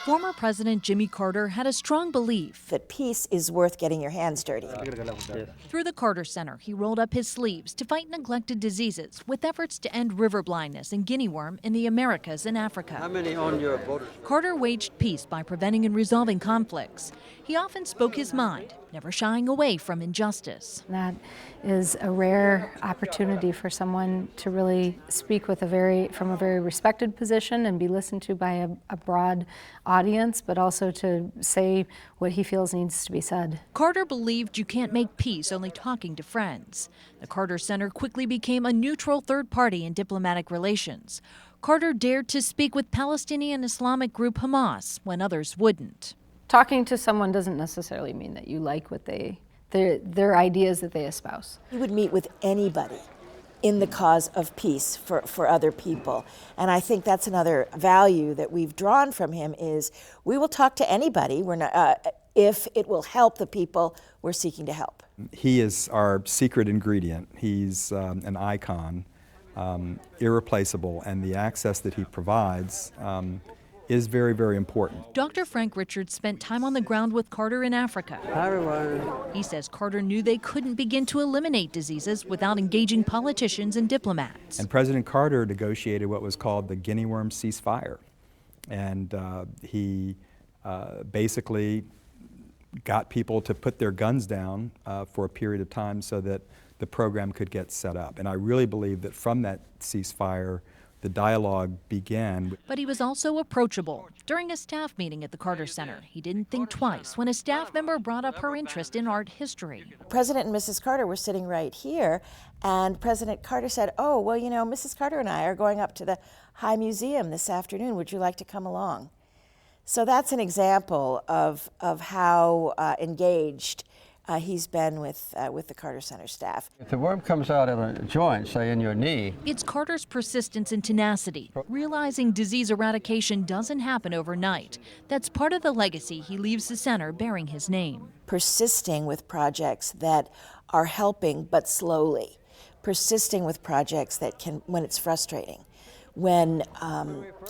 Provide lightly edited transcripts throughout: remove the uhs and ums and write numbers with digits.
Former President Jimmy Carter had a strong belief that peace is worth getting your hands dirty. Through the Carter Center, he rolled up his sleeves to fight neglected diseases with efforts to end river blindness and guinea worm in the Americas and Africa. How many on your voters? Carter waged peace by preventing and resolving conflicts. He often spoke his mind, never shying away from injustice. That is a rare opportunity for someone to really speak with from a very respected position and be listened to by a broad audience, but also to say what he feels needs to be said. Carter believed you can't make peace only talking to friends. The Carter Center quickly became a neutral third party in diplomatic relations. Carter dared to speak with Palestinian Islamic group Hamas when others wouldn't. Talking to someone doesn't necessarily mean that you like what their ideas that they espouse. He would meet with anybody in the cause of peace for other people. And I think that's another value that we've drawn from him is we will talk to anybody if it will help the people we're seeking to help. He is our secret ingredient. He's an icon, irreplaceable, and the access that he provides is very, very important. Dr. Frank Richards spent time on the ground with Carter in Africa. Hi, everyone. He says Carter knew they couldn't begin to eliminate diseases without engaging politicians and diplomats. And President Carter negotiated what was called the guinea worm ceasefire. And he basically got people to put their guns down for a period of time so that the program could get set up. And I really believe that from that ceasefire, the dialogue began. But he was also approachable. During a staff meeting at the Carter Center, he didn't think twice when a staff member brought up her interest in art history. President and Mrs. Carter were sitting right here, and President Carter said, "Oh, well, you know, Mrs. Carter and I are going up to the High Museum this afternoon. Would you like to come along?" So that's an example of how engaged he's been with the Carter Center staff. If the worm comes out of a joint, say in your knee. It's Carter's persistence and tenacity, realizing disease eradication doesn't happen overnight. That's part of the legacy he leaves the center bearing his name. Persisting with projects that are helping but slowly. Persisting with projects that can, when it's frustrating, when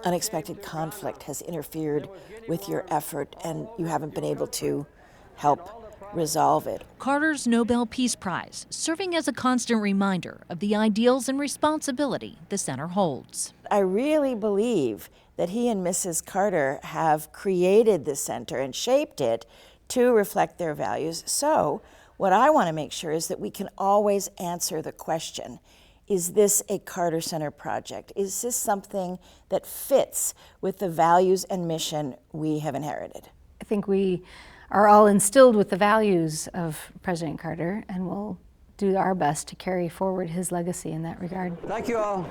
unexpected conflict has interfered with your effort and you haven't been able to help resolve it. Carter's Nobel Peace Prize, serving as a constant reminder of the ideals and responsibility the center holds. I really believe that he and Mrs. Carter have created the center and shaped it to reflect their values. So what I want to make sure is that we can always answer the question, is this a Carter Center project? Is this something that fits with the values and mission we have inherited? I think we are all instilled with the values of President Carter, and we'll do our best to carry forward his legacy in that regard. Thank you all.